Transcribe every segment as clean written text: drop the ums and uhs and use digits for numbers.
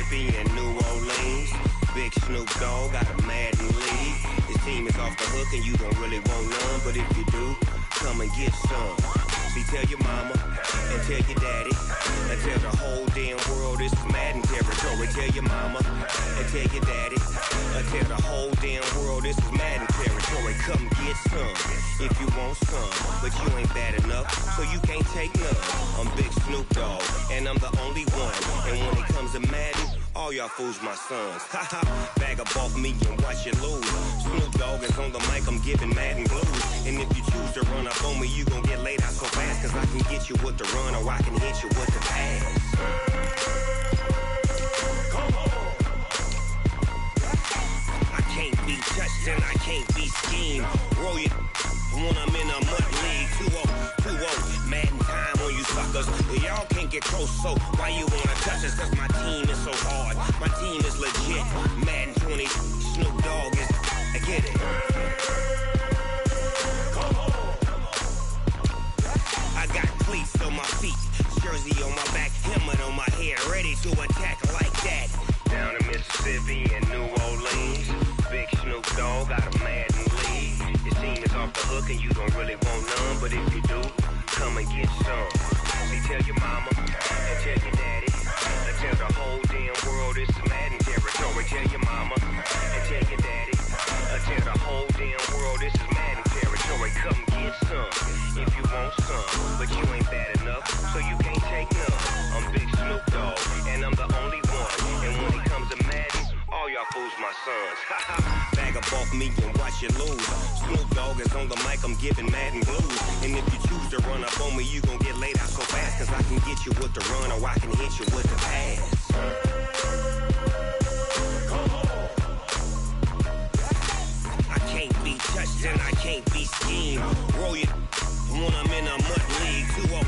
Mississippi and New Orleans. Big Snoop Dogg got a Madden league. His team is off the hook and you don't really want none, but if you do, come and get some. See, tell your mama and tell your daddy and tell the whole damn world this is Madden territory. Tell your mama and tell your daddy and tell the whole damn world this is Madden territory. Come get some if you want some, but you ain't bad enough, so you can't take none. I'm Big Snoop Dogg and I'm the only one, and when it comes to Madden, all y'all fools my sons. Haha, bag up off me and watch you lose. Snoop Dogg is on the mic, I'm giving Madden blues. And if you choose to run up on me, you gon' get laid out so fast, cause I can get you with the run or I can hit you with the pass. Come on. I can't be touched and I can't be schemed. Roll you when I'm in a mud league. 2-0, Madden time on you suckers. Y'all can't get close, so why you wanna touch us? Cause my team is so hard, my team is legit. Madden 20, Snoop Dogg is, I get it. Come on. I got cleats on my feet, jersey on my back, helmet on my head, ready to attack like that. Down in Mississippi and New Orleans, Big Snoop Dogg got a Madden league. His team is off the hook and you don't really want none, but if you do, come and get some. See, tell your mama and tell your daddy and tell the whole damn world this is Madden territory. Tell your mama and tell your daddy and tell the whole damn world this is Madden territory. Come get some if you want some, but you ain't bad enough, so you can't take none. I'm Big Snoop Dogg and I'm the only one, and when it comes to Madden, all y'all fools my sons. Bag up off me and watch you lose. Snoop Dogg is on the mic, I'm giving Madden blues. And if you choose to run up on me, you gon' get laid out so fast, cause I can get you with the run or I can hit you with the pass. Come on. I can't be touched and I can't be schemed. Roll you when I'm in a mud league. 2-0,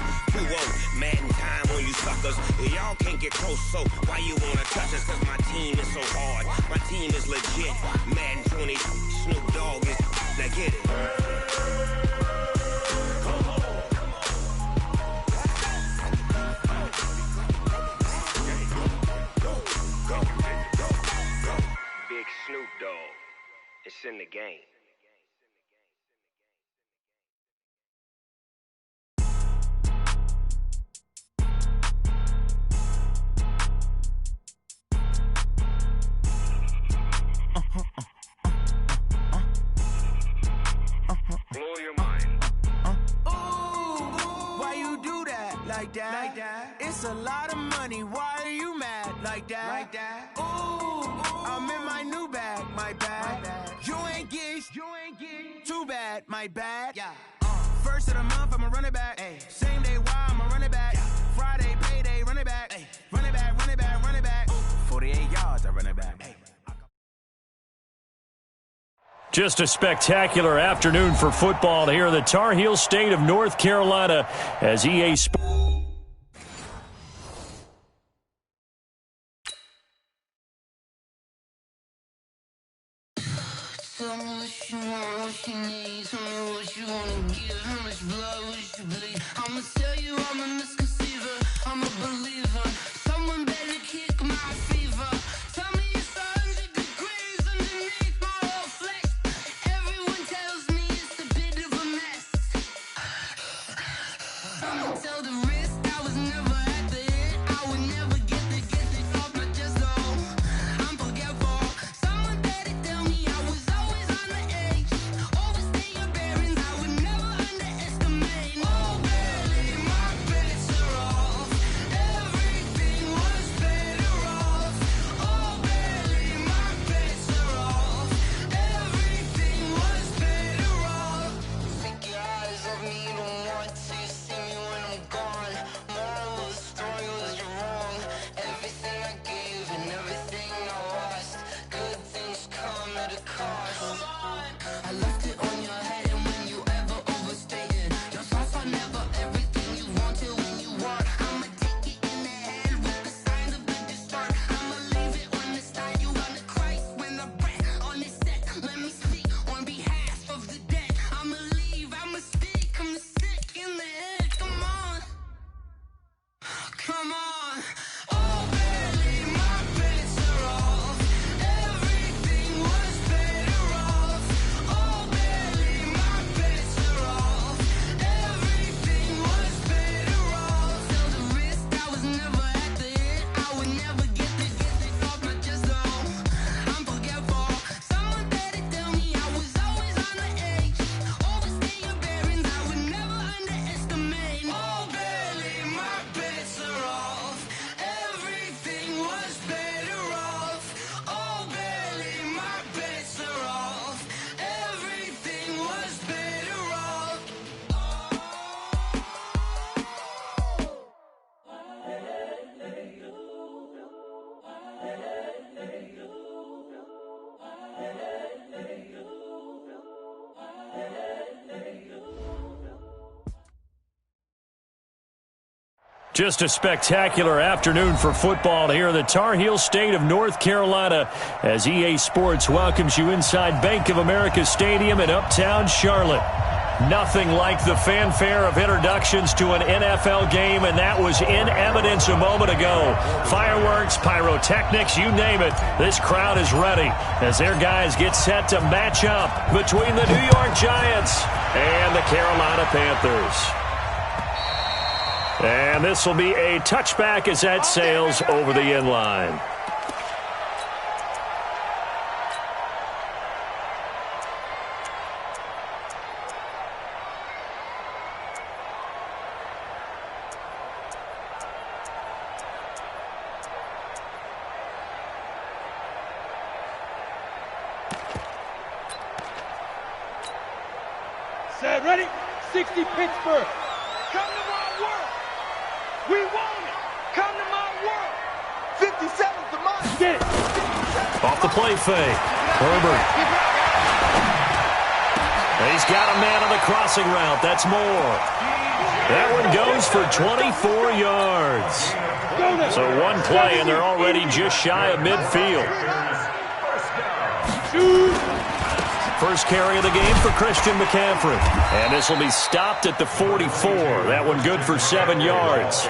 Madden time on you suckers. Y'all can't get close, so why you wanna touch us? Cause my team is so hard, my team is legit. Madden 20, Snoop Dogg is, now get it. Come on. Go. Big Snoop Dogg, it's in the game. Blow your mind. Ooh, why you do that? Like that? It's a lot of money. Why are you mad? Like that? Ooh, I'm in my new bag. My bad. You ain't get too bad. My bad. Yeah. First of the month, I'ma run it back. Ay. Same day, why I'ma run it back. Yeah. Friday, payday, run it back. Ay. Run it back. 48 yards, I run it back. Ay. Just a spectacular afternoon for football here in the Tar Heel state of North Carolina as EA Sports. Tell me what you want, what you need. Tell me what you wanna give. How much blood would you bleed? I'ma tell you I'm a misconceiver. I'm a believer. Someone better kick my fever. Tell me it's 100 degrees underneath my whole flesh. Everyone tells me it's a bit of a mess. I'ma tell the risk I was never at the end. I would never get it off my chest. Oh, I'm forgetful. Someone better tell me I was always on the edge. Overstay your bearings, I would never underestimate. Oh, barely, my bets are off. Everything was better off. Oh, barely, my bets are off. Everything was better off. Take your eyes off me, don't want to see me when I'm gone. More Just a spectacular afternoon for football here in the Tar Heel state of North Carolina as EA Sports welcomes you inside Bank of America Stadium in uptown Charlotte. Nothing like the fanfare of introductions to an NFL game, and that was in evidence a moment ago. Fireworks, pyrotechnics, you name it. This crowd is ready as their guys get set to match up between the New York Giants and the Carolina Panthers. And this will be a touchback as that sails over the end line. Set, ready? 60 Pittsburgh. Come to my world. We want it. Come to my world. 57's the mine. Get it. Off the play fake. Herbert. He's got a man on the crossing route. That's Moore. That one goes for 24 yards. So one play, and they're already just shy of midfield. First carry of the game for Christian McCaffrey. And this will be stopped at the 44. That one good for 7 yards.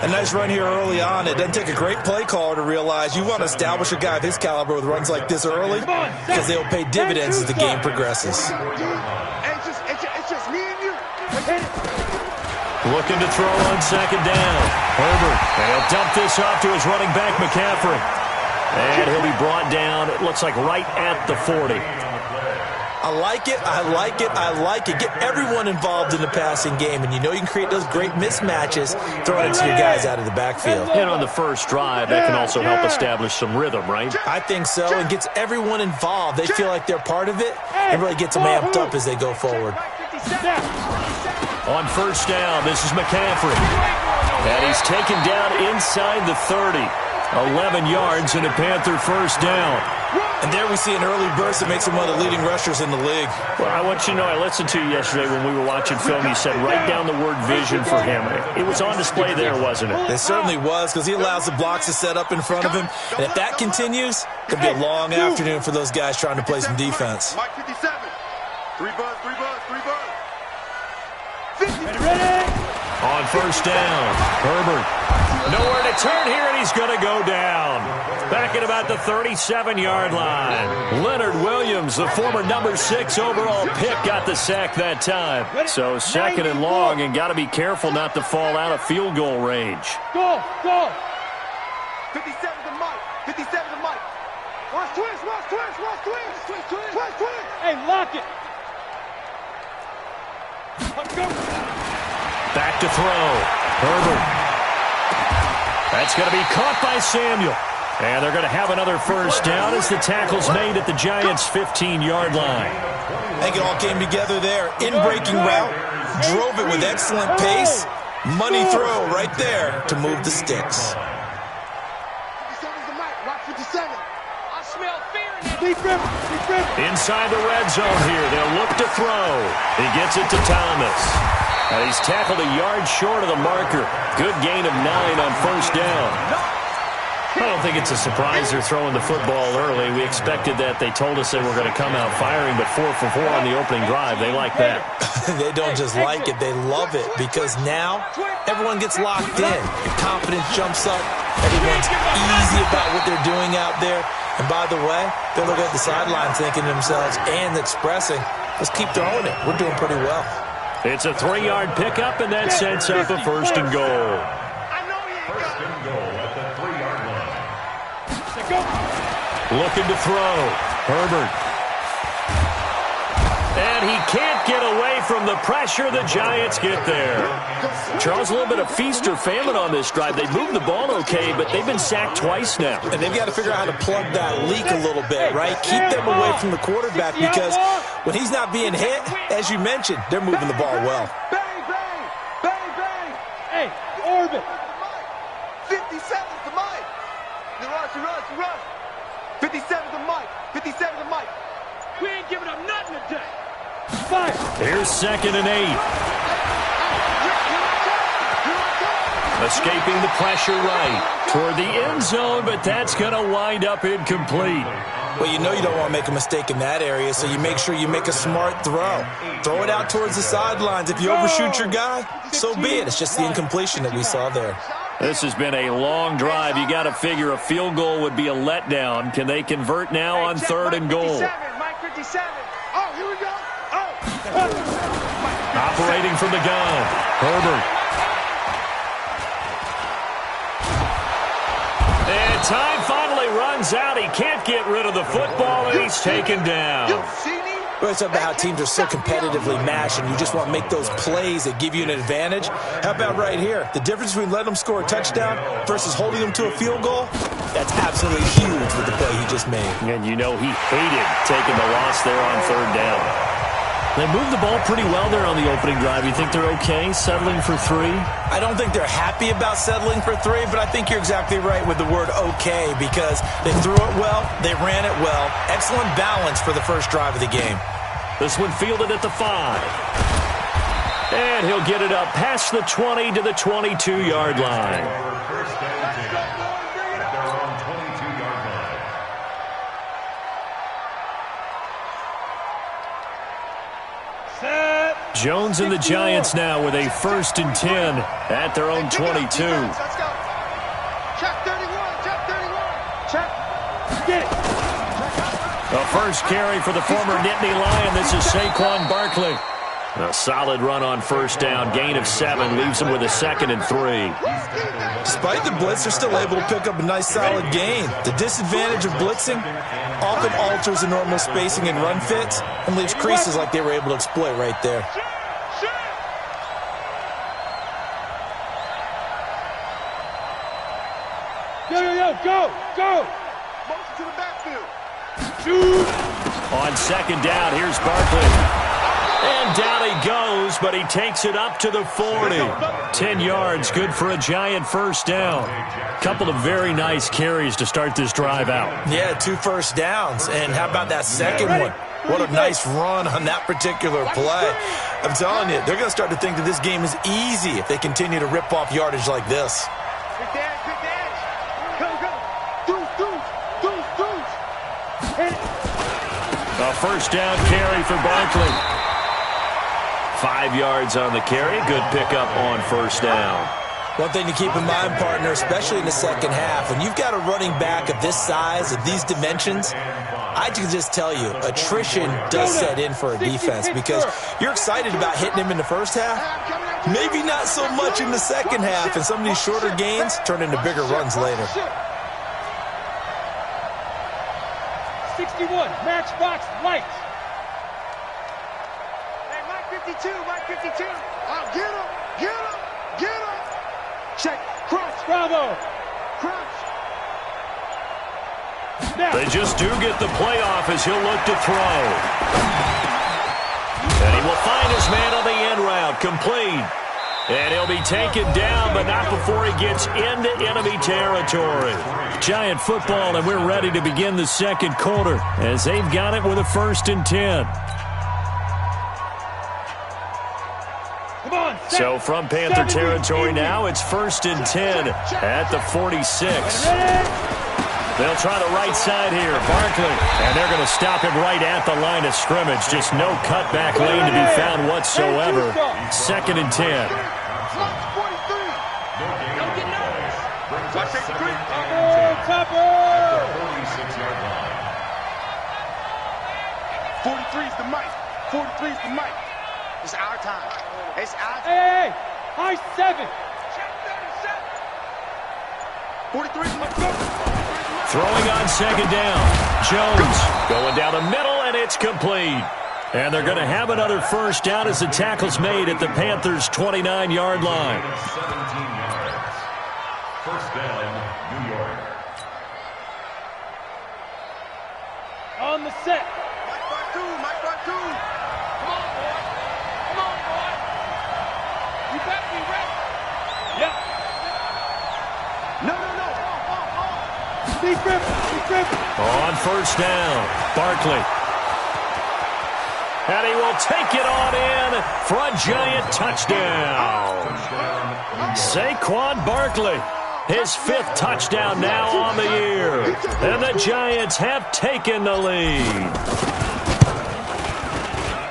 A nice run here early on. It doesn't take a great play caller to realize you want to establish a guy of his caliber with runs like this early because they'll pay dividends as the game progresses. It's just me and you. Looking to throw on second down. Herbert. And he'll dump this off to his running back, McCaffrey. And he'll be brought down, it looks like right at the 40. I like it, I like it, I like it. Get everyone involved in the passing game, and you know you can create those great mismatches throwing it to your guys out of the backfield. And on the first drive, that can also help establish some rhythm, right? I think so, and gets everyone involved. They feel like they're part of it, and really gets them amped up as they go forward. On first down, this is McCaffrey. And he's taken down inside the 30. 11 yards and a Panther first down. And there we see an early burst that makes him one of the leading rushers in the league. Well, I want you to know, I listened to you yesterday when we were watching film. You said write down the word vision for him. It was on display there, wasn't it? It certainly was, because he allows the blocks to set up in front of him. And if that continues, it could be a long afternoon for those guys trying to play some defense. Mike 57. 3 buzz, 3 buzz, 3 buzz. 50. Ready? On first down, Herbert. Nowhere to turn here, and he's going to go down. Back at about the 37-yard line. Leonard Williams, the former number 6 overall pick, got the sack that time. So second and long, and got to be careful not to fall out of field goal range. Go, go. 57 to Mike. 57 to Mike. Watch twist, watch twist, watch twist. Twist, twist, twist, twist. Hey, lock it. Let's go. Back to throw. Herbert. That's going to be caught by Samuel. And they're going to have another first down as the tackle's made at the Giants' 15-yard line. I think it all came together there. In-breaking route, drove it with excellent pace. Money throw right there to move the sticks. 57's the Mike. Watch 57. I smell fear in here. Deep river, deep river. Inside the red zone here. They'll look to throw. He gets it to Thomas. And he's tackled a yard short of the marker. Good gain of 9 on first down. I don't think it's a surprise they're throwing the football early. We expected that. They told us they were going to come out firing, but 4 for 4 on the opening drive. They like that. They don't just like it, they love it, because now everyone gets locked in. The confidence jumps up. Everyone's easy about what they're doing out there. And by the way, they're looking at the sideline thinking to themselves and expressing, let's keep throwing it. We're doing pretty well. It's a 3-yard pickup, and that sets up a first and goal. I know he ain't got it. Looking to throw. Herbert. And he can't get away from the pressure. The Giants get there. Charles, a little bit of feast or famine on this drive. They moved the ball okay, but they've been sacked twice now. And they've got to figure out how to plug that leak a little bit, right? Keep them away from the quarterback, because when he's not being hit, as you mentioned, they're moving the ball well. Bang, bang, bang, bang. Hey, orbit. 57's the Mike. You rush. 57's the Mike. 57's the Mike. We ain't giving up nothing today. Fire. Here's 2nd and 8. Escaping the pressure right toward the end zone, but that's going to wind up incomplete. Well, you know you don't want to make a mistake in that area, so you make sure you make a smart throw. Throw it out towards the sidelines. If you overshoot your guy, so be it. It's just the incompletion that we saw there. This has been a long drive. You got to figure a field goal would be a letdown. Can they convert now on 3rd and goal? Mike 57. Oh, here we go. Oh. Operating from the gun, Herbert. And time finally runs out. He can't get rid of the football, and he's taken down. Well, it's about how teams are so competitively matched, and you just want to make those plays that give you an advantage. How about right here? The difference between letting them score a touchdown versus holding them to a field goal, that's absolutely huge with the play he just made. And you know he hated taking the loss there on 3rd down. They moved the ball pretty well there on the opening drive. You think they're okay settling for 3? I don't think they're happy about settling for 3, but I think you're exactly right with the word okay, because they threw it well, they ran it well. Excellent balance for the first drive of the game. This one fielded at the 5. And he'll get it up past the 20 to the 22-yard line. Jones and the Giants now with a 1st and 10 at their own 22. Let's go. Check 31. Check 31. Check. Get it. A first carry for the former Nittany Lion. This is Saquon Barkley. A solid run on 1st down. Gain of 7 leaves him with a 2nd and 3. Despite the blitz, they're still able to pick up a nice solid gain. The disadvantage of blitzing often alters the normal spacing and run fits and leaves creases like they were able to exploit right there. Go. Motion to the backfield. On 2nd down, here's Barkley. And down he goes, but he takes it up to the 40. 10 yards, good for a Giant 1st down. Couple of very nice carries to start this drive out. Yeah, 2 first downs. And how about that second one? What a nice run on that particular play. I'm telling you, they're going to start to think that this game is easy if they continue to rip off yardage like this. Good dash. Go. Deuce. Hit it. A 1st down carry for Barkley. 5 yards on the carry. Good pickup on 1st down. One thing to keep in mind, partner, especially in the second half, when you've got a running back of this size, of these dimensions, I can just tell you, attrition does set in for a defense because you're excited about hitting him in the first half. Maybe not so much in the second half, and some of these shorter gains turn into bigger runs later. 61, matchbox lights. Hey, Mike 52. Oh, get him. Check, crunch. Bravo. Crunch. Now. They just do get the playoff as he'll look to throw. And he will find his man on the end route, complete. And he'll be taken down, but not before he gets into enemy territory. Giant football, and we're ready to begin the second quarter as they've got it with a 1st and 10. So from Panther territory now, it's 1st and 10 at the 46. They'll try the right side here, Barkley. And they're going to stop him right at the line of scrimmage. Just no cutback lane to be found whatsoever. 2nd and 10. 43's the mic. 43's the mic. It's our time. It's our time. Hey, high 7. 43's my go. Throwing on 2nd down. Jones going down the middle, and it's complete. And they're going to have another 1st down as the tackle's made at the Panthers' 29-yard line. 17 yards. 1st down, New York. On the set. Mike Bartu. Come on, boy. You better be ready. Yep. No. Be grip. On 1st down, Barkley. And he will take it on in for a Giant touchdown. Saquon Barkley, his 5th touchdown now on the year. And the Giants have taken the lead.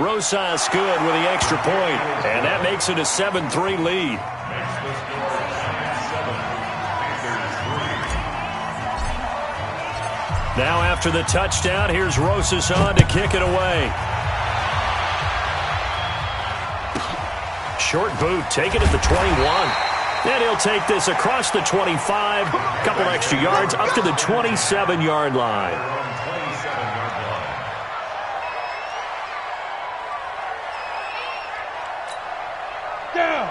Rosas good with the extra point, and that makes it a 7-3 lead. Now after the touchdown, here's Rosas on to kick it away. Short boot, take it at the 21. And he'll take this across the 25, couple extra yards up to the 27-yard line.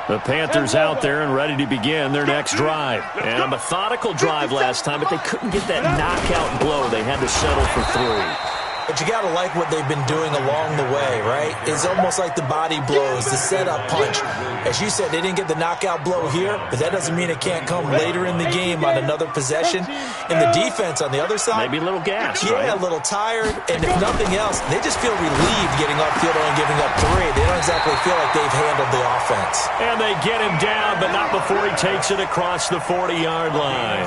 The Panthers out there and ready to begin their next drive. And a methodical drive last time, but they couldn't get that knockout blow. They had to settle for 3. But you got to like what they've been doing along the way, right? It's almost like the body blows, the setup punch. As you said, they didn't get the knockout blow here, but that doesn't mean it can't come later in the game on another possession. And the defense on the other side, maybe a little gas, yeah, right? A little tired. And if nothing else, they just feel relieved getting upfield and giving up 3. They don't exactly feel like they've handled the offense. And they get him down, but not before he takes it across the 40-yard line.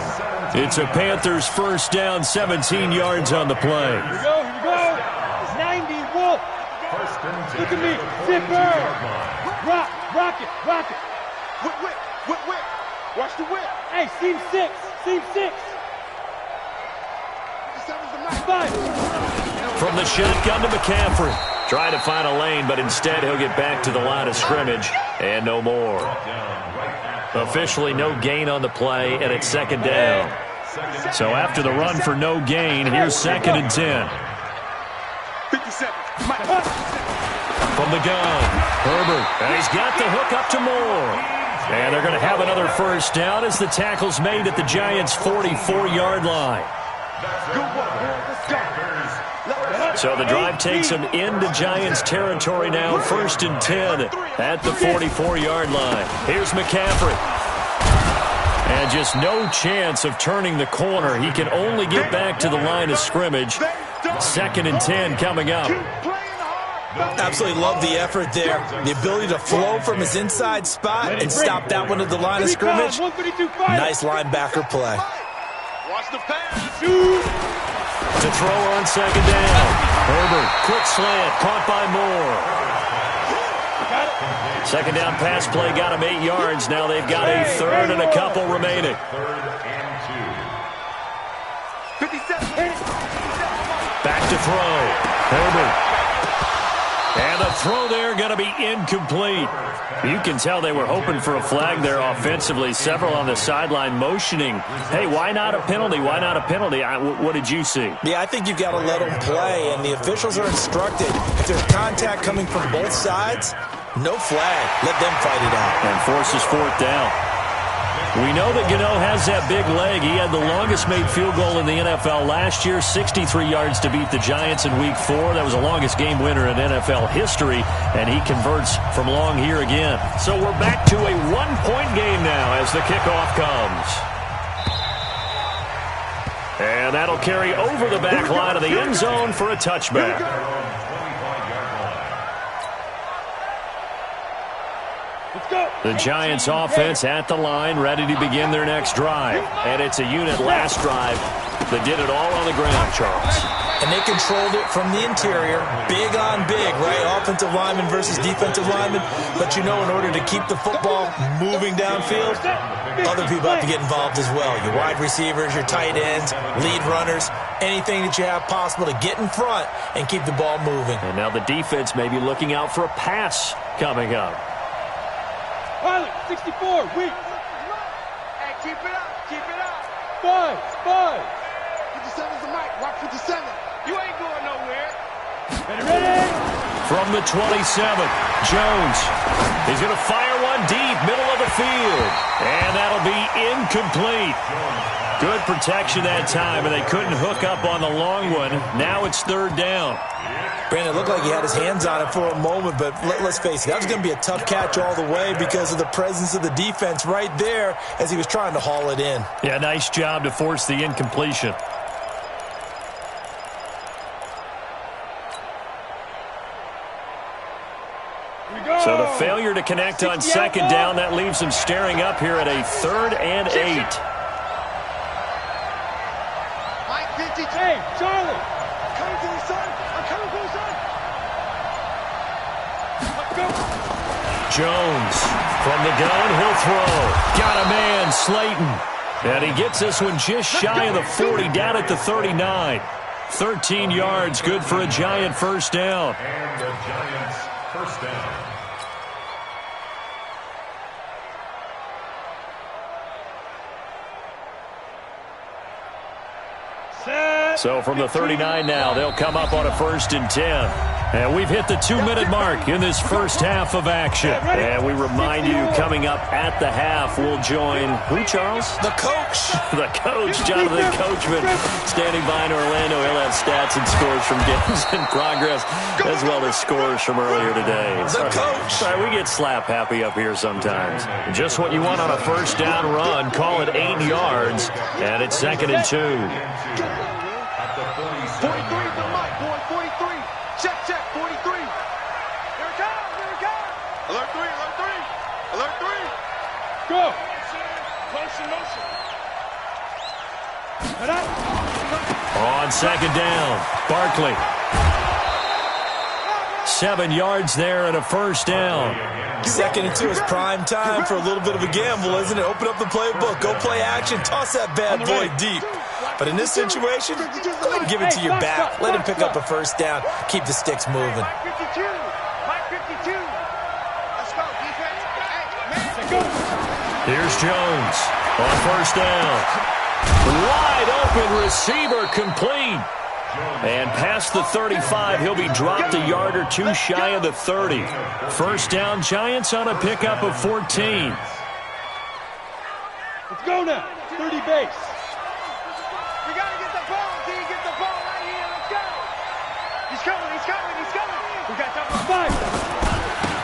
It's a Panthers first down, 17 yards on the play. Here we go. It's 90, Wolf. Look at me. Zipper. Rock it. Whip. Watch the whip. Hey, seam 6. 5. From the shotgun to McCaffrey. Trying to find a lane, but instead he'll get back to the line of scrimmage and no more. Officially no gain on the play, and it's 2nd down. So after the run for no gain, here's 2nd and 10. 57. From the gun, Herbert, and he's got the hook up to Moore. And they're going to have another first down as the tackle's made at the Giants' 44-yard line. So the drive takes them into Giants territory now, 1st and 10 at the 44-yard line. Here's McCaffrey. And just no chance of turning the corner. He can only get back to the line of scrimmage. 2nd and 10 coming up. Absolutely love the effort there. The ability to flow from his inside spot and stop that one at the line of scrimmage. Nice linebacker play. Watch the pass. To throw on 2nd down. Herbert, quick slant, caught by Moore. 2nd down pass play got him 8 yards. Now they've got a 3rd and a couple remaining. 57. Back to throw. Herbert. And the throw there going to be incomplete. You can tell they were hoping for a flag there offensively. Several on the sideline motioning. Hey, why not a penalty? Why not a penalty? What did you see? Yeah, I think you've got to let them play, and the officials are instructed. If there's contact coming from both sides, no flag. Let them fight it out. And forces 4th down. We know that Gano has that big leg. He had the longest made field goal in the NFL last year, 63 yards to beat the Giants in Week 4. That was the longest game winner in NFL history, and he converts from long here again. So we're back to a 1-point game now as the kickoff comes. And that'll carry over the back line of the end zone for a touchback. The Giants offense at the line, ready to begin their next drive. And it's a unit last drive that did it all on the ground, Charles. And they controlled it from the interior, big on big, right? Offensive lineman versus defensive lineman. But you know, in order to keep the football moving downfield, other people have to get involved as well. Your wide receivers, your tight ends, lead runners, anything that you have possible to get in front and keep the ball moving. And now the defense may be looking out for a pass coming up. Pilot, 64, weak. Hey, keep it up. 5. 57's the mic, rock 57. You ain't going nowhere. Ready? From the 27, Jones. He's going to fire one deep, middle of the field. And that'll be incomplete. Good protection that time, and they couldn't hook up on the long one. Now it's 3rd down. Brandon, it looked like he had his hands on it for a moment, but let's face it, that was going to be a tough catch all the way because of the presence of the defense right there as he was trying to haul it in. Yeah, nice job to force the incompletion. failure to connect on second down. That leaves them staring up here at a 3rd and 8. Mike 52. Hey, Charlie. I'm coming to you, son. I'm coming to you, son. Let's go. Jones from the gun. He'll throw. Got a man, Slayton. And he gets this one just shy of the 40, down at the 39. 13 yards, good for a Giant first down. And the Giants first down. So from the 39 now, they'll come up on a 1st and 10. And we've hit the 2-minute mark in this first half of action. And we remind you, coming up at the half, we'll join who, Charles? The coach. The coach, Jonathan Coachman, standing by in Orlando. He'll have stats and scores from games in progress, as well as scores from earlier today. The coach. Sorry, we get slap happy up here sometimes. Just what you want on a first down run. Call it 8 yards, and it's 2nd and 2. 43 for Mike, boy, 43. Check, 43. Here it comes. Alert 3. Alert 3. Go. Close in motion. On second down, Barkley. 7 yards there and a first down. 2nd and 2 is prime time for a little bit of a gamble, isn't it? Open up the playbook, go play action, toss that bad boy deep. But in this situation, go ahead and give it to your back. Let him pick up a first down. Keep the sticks moving. Mike 52. Mike 52. Let's go, defense. Hey, go. Here's Jones on first down. Wide open receiver, complete. And past the 35, he'll be dropped a yard or two shy of the 30. First down, Giants on a pickup of 14. Let's go now. 30 base. We got to get the ball, D. Get the ball right here. Let's go. He's coming. We got time for 5.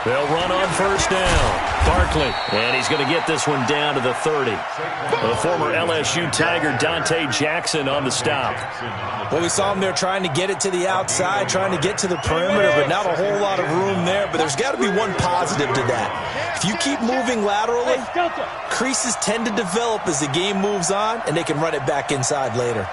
They'll run on first down. Barkley, and he's going to get this one down to the 30. The former LSU Tiger, Dante Jackson, on the stop. Well, we saw him there trying to get it to the outside, trying to get to the perimeter, but not a whole lot of room there. But there's got to be one positive to that. If you keep moving laterally, creases tend to develop as the game moves on, and they can run it back inside later.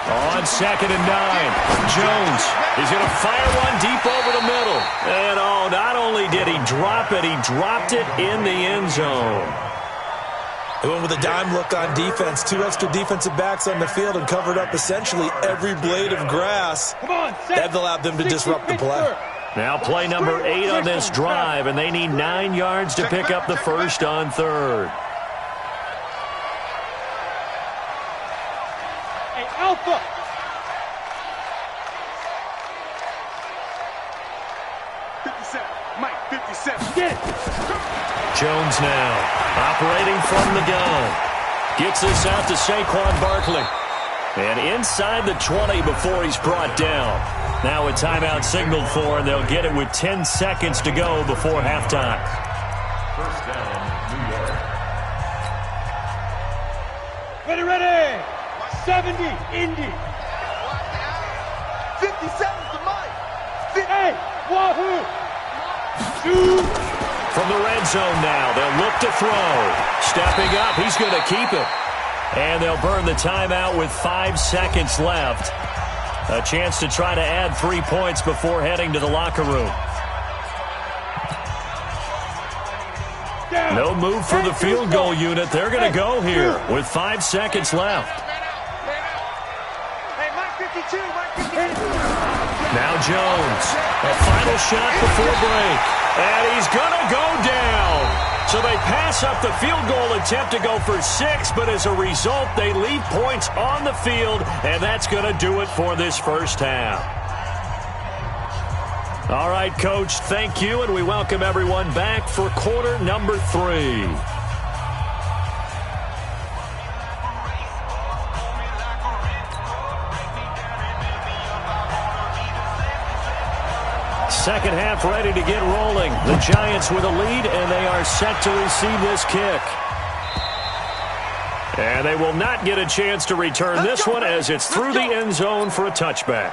On 2nd and 9, Jones. He's going to fire one deep over the middle. And not only did he drop it, he dropped it in the end zone. They went with a dime look on defense. 2 extra defensive backs on the field and covered up essentially every blade of grass. That allowed them to disrupt the play. Now play number 8 on this drive, and they need 9 yards to pick up the first on 3rd. Hey, Alpha. Mike 57. Get it. Jones now operating from the gun. Gets this out to Saquon Barkley. And inside the 20 before he's brought down. Now a timeout signaled for, and they'll get it with 10 seconds to go before halftime. First down, New York. Ready. 70, Indy. 57 to Mike. Hey, Wahoo. Shoot. From the red zone now, they'll look to throw. Stepping up, he's going to keep it. And they'll burn the timeout with 5 seconds left. A chance to try to add 3 points before heading to the locker room. No move for the field goal unit. They're going to go here with 5 seconds left. Hey, Mike 52, Mike 52. Now Jones, a final shot before break. And he's going to go down. So they pass up the field goal attempt to go for 6, but as a result, they leave points on the field, and that's going to do it for this first half. All right, Coach, thank you, and we welcome everyone back for quarter number 3. Second half ready to get rolling. The Giants with a lead, and they are set to receive this kick. And they will not get a chance to return this one as it's through the end zone for a touchback.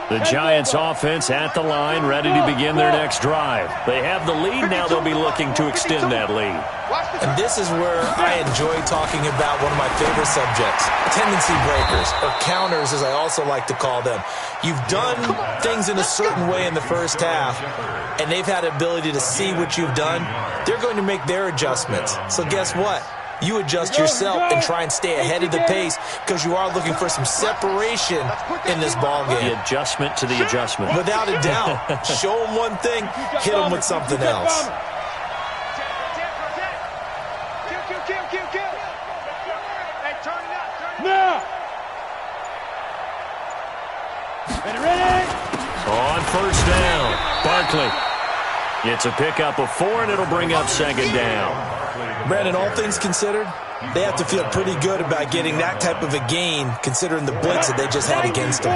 The Giants offense at the line, ready to begin their next drive. They have the lead, now they'll be looking to extend that lead. And this is where I enjoy talking about one of my favorite subjects, tendency breakers, or counters as I also like to call them. You've done things in a certain way in the first half, and they've had the ability to see what you've done. They're going to make their adjustments. So guess what? You adjust yourself and try and stay ahead of the pace because you are looking for some separation in this ball game. The adjustment to the adjustment. Without a doubt. Show them one thing, hit them with something else. On first down, Barkley. It's a pickup of 4, and it'll bring up second down. Brandon, all things considered, they have to feel pretty good about getting that type of a gain considering the blitz that they just had against them.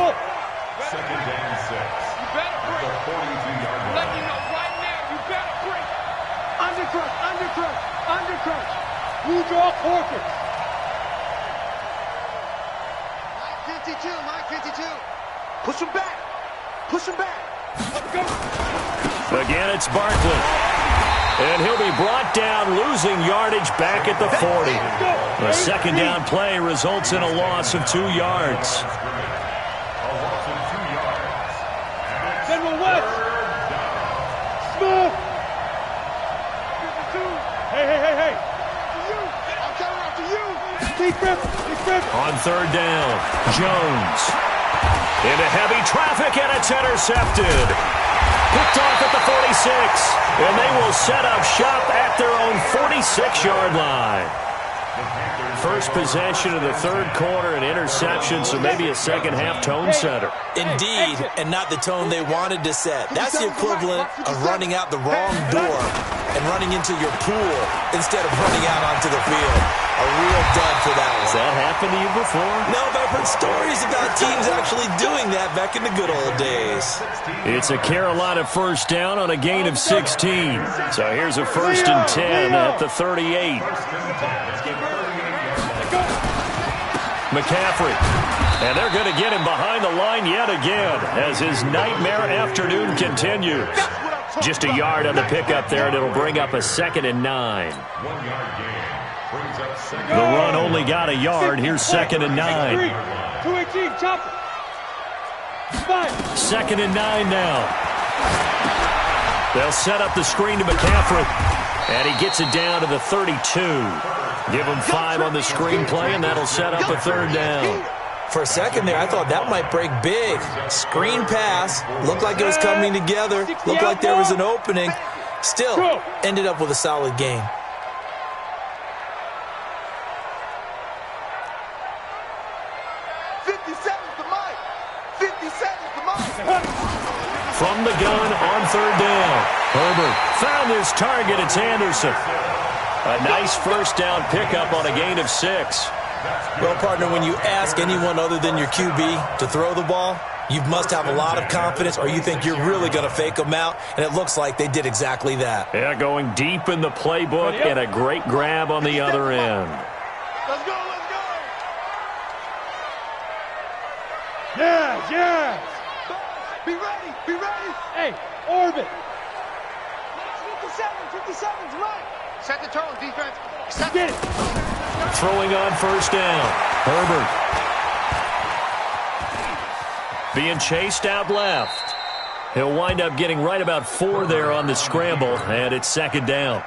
Second down 6. You better break. The 42-yard line. Let you know right now, you better break. Undercrush, undercrush, undercrush. You draw corker. Mike 52. Push him back. Push him back. Let's go. Again, it's Barkley. And he'll be brought down, losing yardage back at the 40. The second down play results in a loss of 2 yards. A loss of 2 yards. General West. Smith. Hey. I'm coming after you. Keep grip. On third down, Jones. Into heavy traffic, and it's intercepted. Picked off at the 46, and they will set up shop at their own 46-yard line. First possession of the third quarter, an interception, so maybe a second-half tone setter. Indeed, and not the tone they wanted to set. That's the equivalent of running out the wrong door and running into your pool instead of running out onto the field. A real dud for that one. Has that happened to you before? No, but I've heard stories about teams actually doing that back in the good old days. It's a Carolina first down on a gain of 16. So here's a 1st and 10 at the 38. McCaffrey. And they're going to get him behind the line yet again as his nightmare afternoon continues. Just a yard on the pickup there, and it'll bring up a 2nd and 9. 1 yard gain. Brings up second. The run only got a yard. Here's 2nd and 9. 218, chopper. 2nd and 9 now. They'll set up the screen to McCaffrey. And he gets it down to the 32. Give him 5 on the screen play, and that'll set up a 3rd down. For a second there, I thought that might break big. Screen pass. Looked like it was coming together. Looked like there was an opening. Still, ended up with a solid gain. From the gun on 3rd down. Herbert found his target. It's Anderson. A nice first down pickup on a gain of 6. Well, partner, when you ask anyone other than your QB to throw the ball, you must have a lot of confidence or you think you're really going to fake them out, and it looks like they did exactly that. Yeah, going deep in the playbook and a great grab on the other end. Let's go. Yes. Be ready. Hey, orbit. 57's right. Set the tone, defense. Get it. Throwing on first down. Herbert. Being chased out left. He'll wind up getting right about 4 there on the scramble, and it's 2nd down.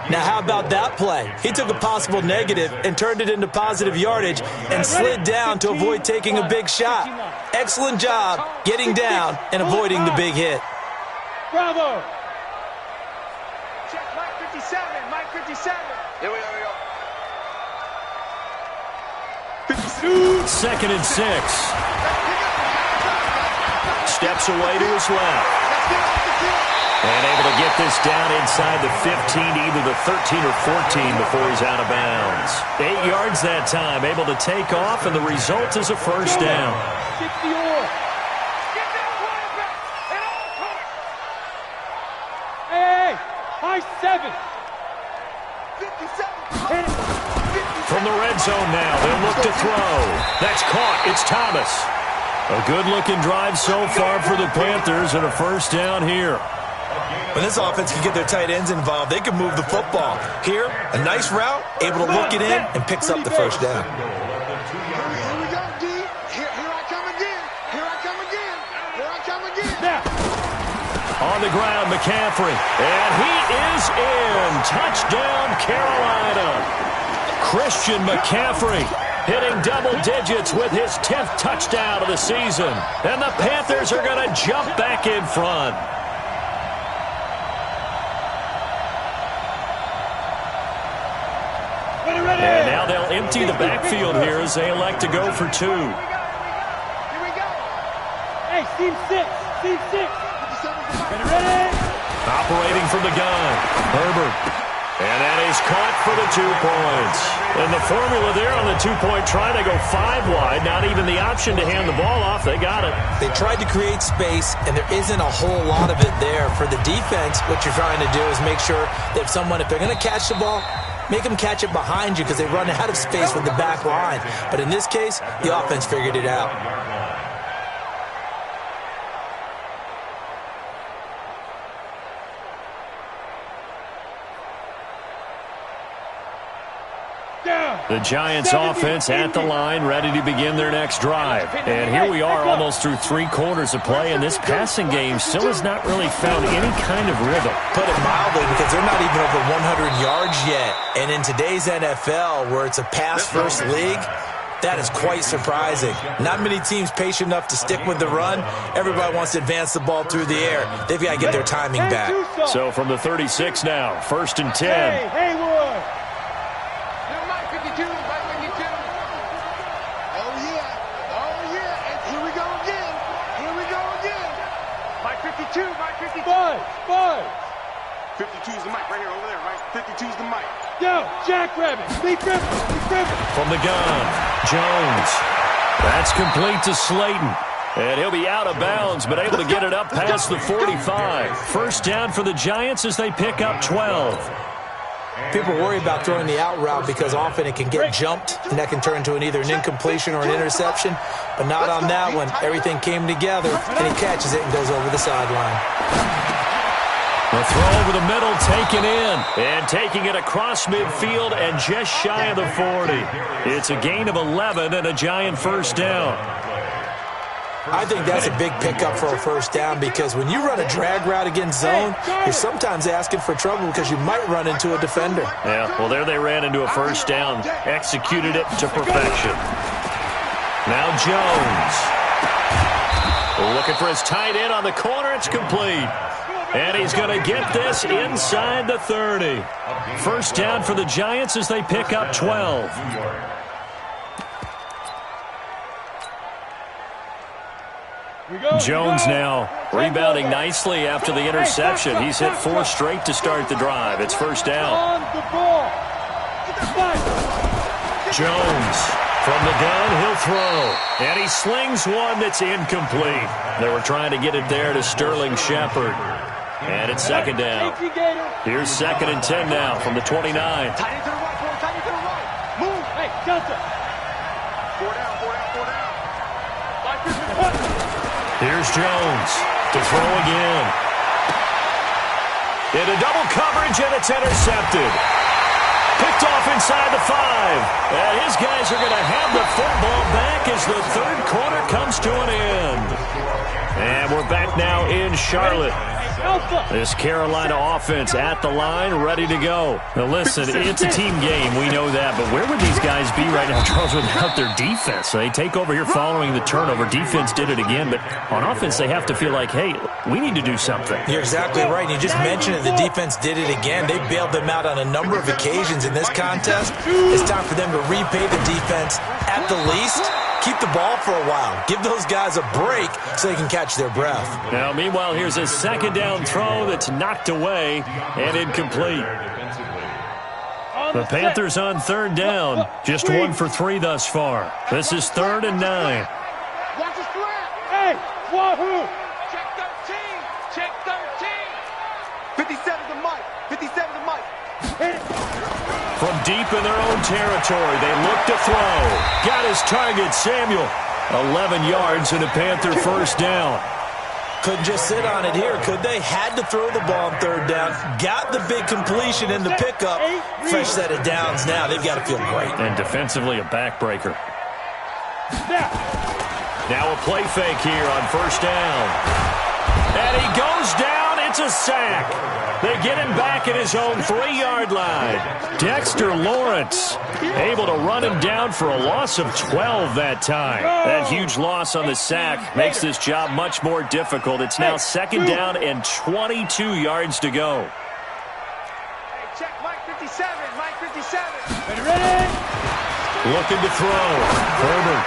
Now, how about that play? He took a possible negative and turned it into positive yardage and slid down to avoid taking a big shot. Excellent job getting down and avoiding the big hit. Bravo. Check Mike 57. Here we go. 2nd and 6. Steps away to his left. And able to get this down inside the 15, either the 13 or 14 before he's out of bounds. 8 yards that time, able to take off, and the result is a first down. Hey, high 7. From the red zone now, they'll look to throw. That's caught. It's Thomas. A good-looking drive so far for the Panthers and a first down here. When this offense can get their tight ends involved, they can move the football. Here, a nice route, able to look it in, and picks up the first down. Here we go, D. Here I come again. Here I come again. Here I come again. On the ground, McCaffrey. And he is in. Touchdown, Carolina. Christian McCaffrey hitting double digits with his 10th touchdown of the season. And the Panthers are going to jump back in front. And now they'll empty the backfield here as they elect to go for 2. Here we go. Hey, team 6. Team 6. Ready? Operating from the gun, Herbert. And that is caught for the 2 points. And the formula there on the 2-point try, they go 5 wide. Not even the option to hand the ball off. They got it. They tried to create space, and there isn't a whole lot of it there. For the defense, what you're trying to do is make sure that if they're going to catch the ball, make them catch it behind you because they run out of space with the back line. But in this case, the offense figured it out. The Giants offense at the line, ready to begin their next drive. And here we are almost through 3 quarters of play, and this passing game still has not really found any kind of rhythm. Put it mildly, because they're not even over 100 yards yet. And in today's NFL, where it's a pass-first league, that is quite surprising. Not many teams patient enough to stick with the run. Everybody wants to advance the ball through the air. They've got to get their timing back. So from the 36 now, 1st and 10. Hey, Wood. Mike 52, Mike 52. Oh, yeah. Oh, yeah. And here we go again. Here we go again. Mike 52, Mike 52. Buzz. 52's the mic right here, over there, right? 52's the mic. Yo, Jackrabbit. Lee Griffin. From the gun, Jones. That's complete to Slayton. And he'll be out of bounds, but able to get it up past the 45. First down for the Giants as they pick up 12. People worry about throwing the out route because often it can get jumped, and that can turn into either an incompletion or an interception. But not on that one. Everything came together, and he catches it and goes over the sideline. The throw over the middle taken in, and taking it across midfield and just shy of the 40. It's a gain of 11 and a Giant first down. I think that's a big pickup for a first down because when you run a drag route against zone, you're sometimes asking for trouble because you might run into a defender. Yeah, well, there they ran into a first down, executed it to perfection. Now Jones. Looking for his tight end on the corner. It's complete. And he's going to get this inside the 30. First down for the Giants as they pick up 12. Jones now rebounding nicely after the interception. He's hit 4 straight to start the drive. It's first down. Jones from the gun, he'll throw. And he slings one that's incomplete. They were trying to get it there to Sterling Shepard. And it's second down. Here's 2nd and 10 now from the 29. Tight end to the right, boy. Tight end to the right. Move. Hey, Johnson. 4 down. Here's Jones to throw again. Into double coverage, and it's intercepted. Picked off inside the 5. And his guys are going to have the football back as the 3rd quarter comes to an end. And we're back now in Charlotte. This Carolina offense at the line, ready to go. Now listen, it's a team game, we know that, but where would these guys be right now, Charles, without their defense? They take over here following the turnover. Defense did it again, but on offense they have to feel like, hey, we need to do something. You're exactly right. You just mentioned it. The defense did it again. They bailed them out on a number of occasions in this contest. It's time for them to repay the defense at the least. Keep the ball for a while. Give those guys a break so they can catch their breath. Now, meanwhile, here's a 2nd down throw that's knocked away and incomplete. The Panthers on 3rd down. Just 1 for 3 thus far. This is 3rd and 9. Watch his flat. Hey, Wahoo. Check 13. Check 13. 57 to Mike. 57 to Mike. Hit it. From deep in their own territory, they look to throw. Got his target, Samuel. 11 yards and a Panther first down. Couldn't just sit on it here, could they? Had to throw the ball on third down. Got the big completion in the pickup. Fresh set of downs now. They've got to feel great. And defensively, a backbreaker. Now a play fake here on first down. And he goes down. It's a sack. They get him back at his own 3-yard line. Dexter Lawrence able to run him down for a loss of 12 that time. That huge loss on the sack makes this job much more difficult. It's now second down and 22 yards to go. Hey, check Mike 57. Mike 57. Ready? Looking to throw. Herbert.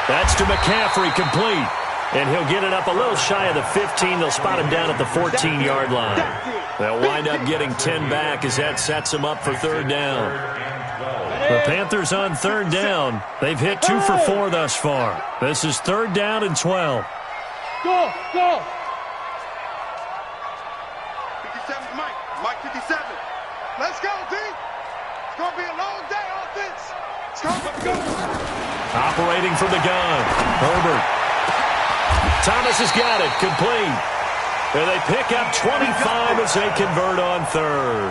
That's to McCaffrey, complete. And he'll get it up a little shy of the 15. They'll spot him down at the 14-yard line. They'll wind up getting 10 back as that sets them up for third down. The Panthers on third down. They've hit 2 for 4 thus far. This is third down and 12. Go, go. 57's Mike. Mike 57. Let's go, D. It's going to be a long day offense. It's going to go. Operating from the gun. Herbert. Thomas has got it. Complete. And they pick up 25 as they convert on third.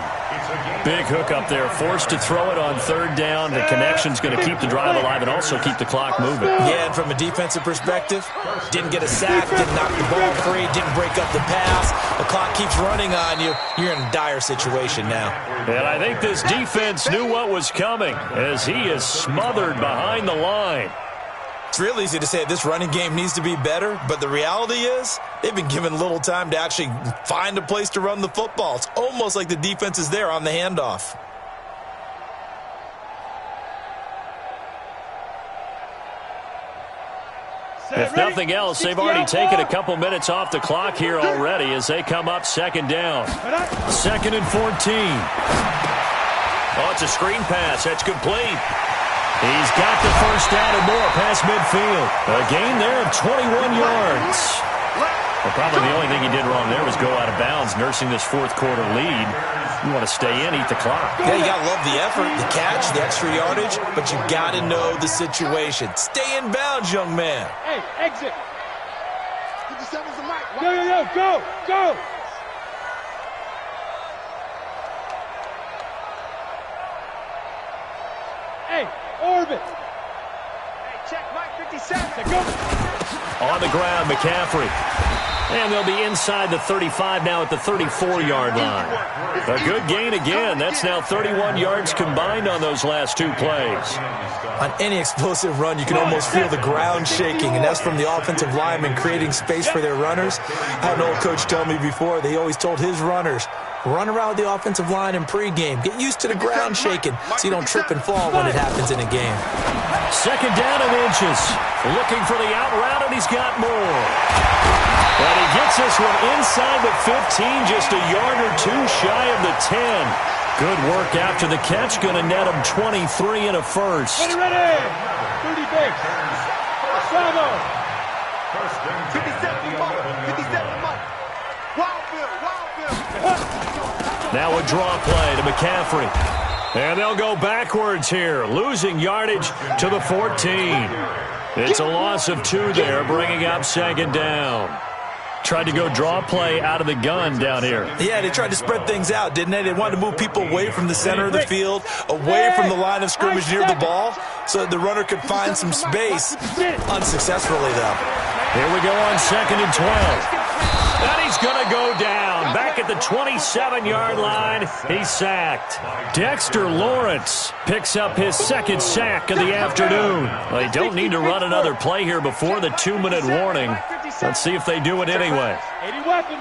Big hook up there. Forced to throw it on third down. The connection's going to keep the drive alive and also keep the clock moving. Yeah, and from a defensive perspective, didn't get a sack, didn't knock the ball free, didn't break up the pass. The clock keeps running on you. You're in a dire situation now. And I think this defense knew what was coming as he is smothered behind the line. It's real easy to say this running game needs to be better, but the reality is they've been given little time to actually find a place to run the football. It's almost like the defense is there on the handoff. If nothing else, they've already taken a couple minutes off the clock here already as they come up second down. Second and 14. Oh, it's a screen pass. That's complete. He's got the first down and more past midfield. A gain there of 21 yards. Well, probably the only thing he did wrong there was go out of bounds, nursing this fourth quarter lead. You want to stay in, eat the clock. Yeah, you got to love the effort, the catch, the extra yardage, but you got to know the situation. Stay in bounds, young man. Hey, exit. 57's a Mike. Go. Hey, Orbit. Hey, check Mike 57. Go. On the ground, McCaffrey. And they'll be inside the 35 now at the 34-yard line. A good gain again. That's now 31 yards combined on those last 2 plays. On any explosive run, you can almost feel the ground shaking, and that's from the offensive linemen creating space for their runners. I had an old coach tell me before, they always told his runners, run around the offensive line in pregame. Get used to the ground shaking so you don't trip and fall when it happens in a game. Second down and inches. Looking for the out route, and he's got more. And he gets this one inside the 15, just a yard or 2 shy of the 10. Good work after the catch. Going to net him 23 and a first. Ready. 30 base. Bravo. 57 Mike. 57 Mike. Wild. Now a draw play to McCaffrey. And they'll go backwards here, losing yardage to the 14. It's a loss of 2 there, bringing up second down. Tried to go draw play out of the gun down here. Yeah, they tried to spread things out, didn't they? They wanted to move people away from the center of the field, away from the line of scrimmage near the ball, so that the runner could find some space. Unsuccessfully, though. Here we go on second and 12. And he's going to go down. Back at the 27-yard line, he's sacked. Dexter Lawrence picks up his second sack of the afternoon. They don't need to run another play here before the 2-minute warning. Let's see if they do it anyway. 80 weapon.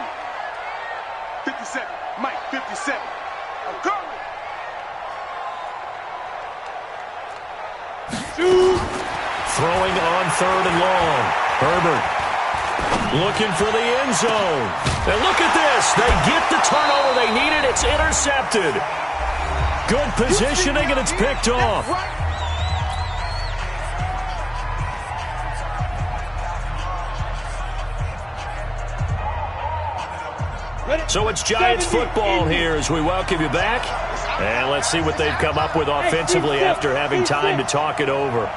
57 Mike 57. I'm coming. Throwing on third and long. Herbert looking for the end zone. And look at this. They get the turnover they needed. It's intercepted. Good positioning, and it's picked off. So it's Giants football here as we welcome you back. And let's see what they've come up with offensively after having time to talk it over.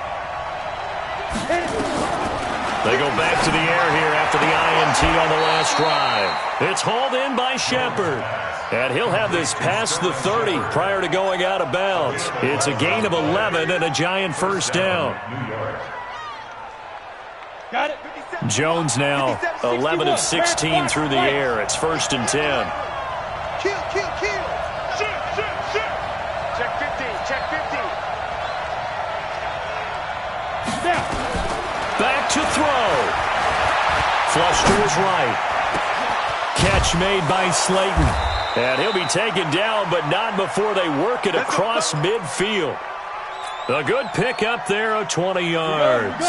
They go back to the air here after the INT on the last drive. It's hauled in by Shepard. And he'll have this past the 30 prior to going out of bounds. It's a gain of 11 and a Giant first down. Got it. Jones now 11 of 16 through the air. It's 1st and 10. Kill. Shoot. Check 15. Now. Back to throw. Flush to his right. Catch made by Slayton. And he'll be taken down, but not before they work it across midfield. A good pick up there of 20 yards.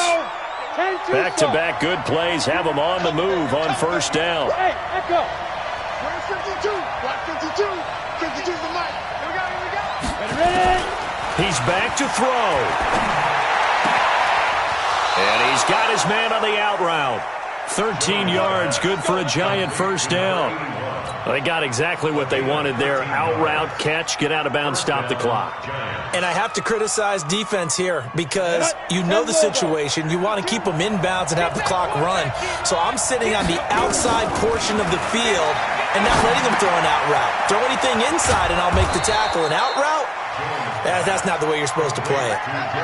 Back-to-back good plays have them on the move on first down. Hey, echo. Where's 52? Block 52. 52's the mic. Here we go. Ready. He's back to throw. And he's got his man on the out route. 13 yards, good for a Giant first down. They got exactly what they wanted there. Out route, catch, get out of bounds, stop the clock. And I have to criticize defense here because you know the situation. You want to keep them inbounds and have the clock run. So I'm sitting on the outside portion of the field and not letting them throw an out route. Throw anything inside and I'll make the tackle. An out route? That's not the way you're supposed to play it.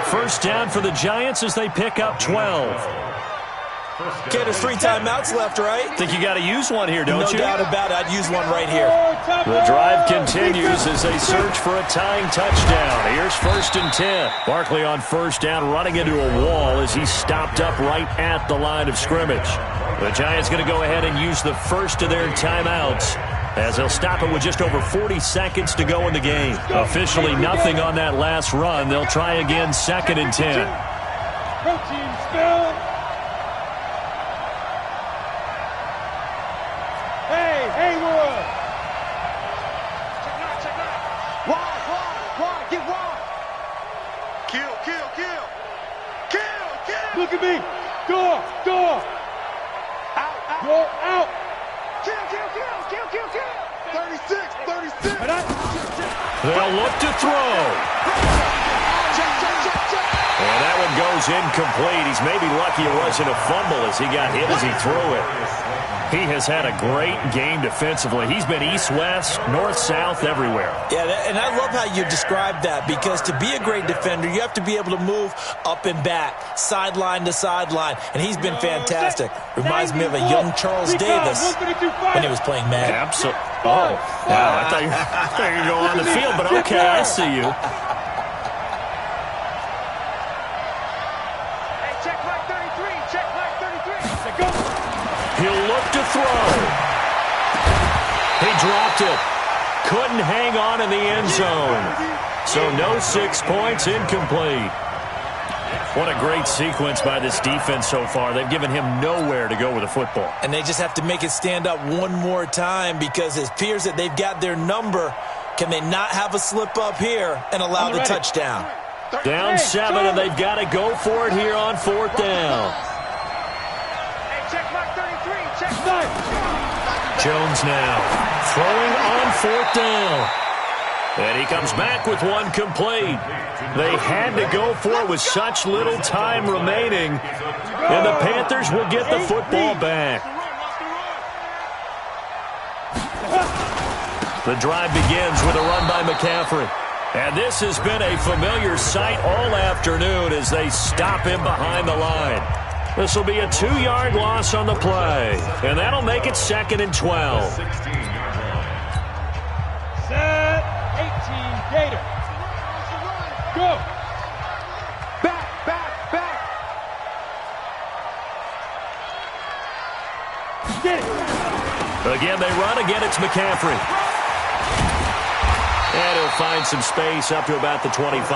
First down for the Giants as they pick up 12. Okay, there's 3 timeouts left, right? Think you got to use one here, don't you? No doubt about it. I'd use one right here. The drive continues as they search for a tying touchdown. Here's 1st and 10. Barkley on first down, running into a wall as he's stopped up right at the line of scrimmage. The Giants going to go ahead and use the first of their timeouts as they'll stop it with just over 40 seconds to go in the game. Officially nothing on that last run. They'll try again 2nd and 10. Protein spill. Haywood! Check out. Wide, get wide. Kill. Look at me. Door. Out. Kill. 36. They'll look to throw. And that one goes incomplete. He's maybe lucky it wasn't a fumble as he got hit as he threw it. He has had a great game defensively. He's been east-west, north-south, everywhere. Yeah, and I love how you described that because to be a great defender, you have to be able to move up and back, sideline to sideline, and he's been fantastic. Reminds me of a young Charles Davis when he was playing Madden. Absolutely. Oh, wow, I thought you were going to go on the field, but okay, I see you. He'll look to throw. He dropped it. Couldn't hang on in the end zone. So no 6 points, incomplete. What a great sequence by this defense so far. They've given him nowhere to go with the football. And they just have to make it stand up one more time because it appears that they've got their number. Can they not have a slip up here and allow the touchdown? Down 7, and they've got to go for it here on 4th down. Jones now throwing on 4th down. And he comes back with one complete. They had to go for it with such little time remaining. And the Panthers will get the football back. The drive begins with a run by McCaffrey. And this has been a familiar sight all afternoon as they stop him behind the line. This will be a 2-yard loss on the play. And that'll make it 2nd and 12. Set, 18, Gator. Go. Back. Get it. Again, they run. Again, it's McCaffrey. And he'll find some space up to about the 25.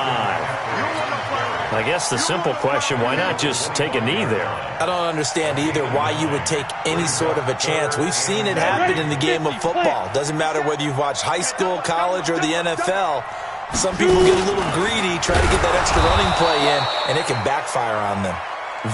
I guess the simple question, why not just take a knee there? I don't understand either why you would take any sort of a chance. We've seen it happen in the game of football. Doesn't matter whether you've watched high school, college, or the NFL. Some people get a little greedy, try to get that extra running play in, and it can backfire on them.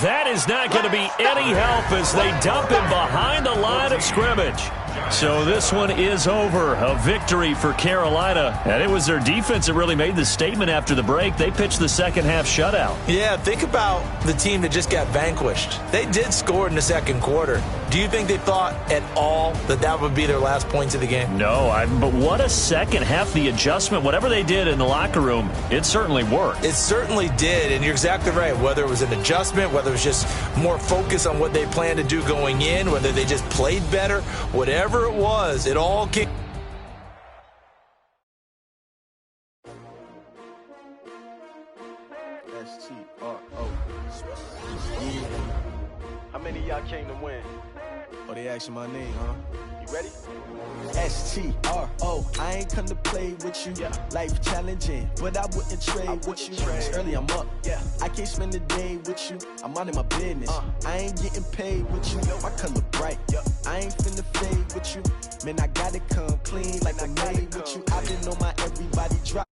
That is not going to be any help as they dump him behind the line of scrimmage. So this one is over. A victory for Carolina. And it was their defense that really made the statement after the break. They pitched the second half shutout. Yeah, think about the team that just got vanquished. They did score in the second quarter. Do you think they thought at all that that would be their last points of the game? No, but what a second half. The adjustment, whatever they did in the locker room, it certainly worked. It certainly did, and you're exactly right. Whether it was an adjustment, whether it was just more focus on what they planned to do going in, whether they just played better, whatever it was, it all came. How many of y'all came to win? Oh, they asking my name, huh? You ready? STRO, I ain't come to play with you. Yeah. Life challenging, but I wouldn't trade with you. It's early, I'm up. Yeah. I can't spend the day with you. I'm minding my business. I ain't getting paid with you. My color bright. Yeah. I ain't finna fade with you. Man, I gotta come clean like I made with you. I've been on my everybody drop.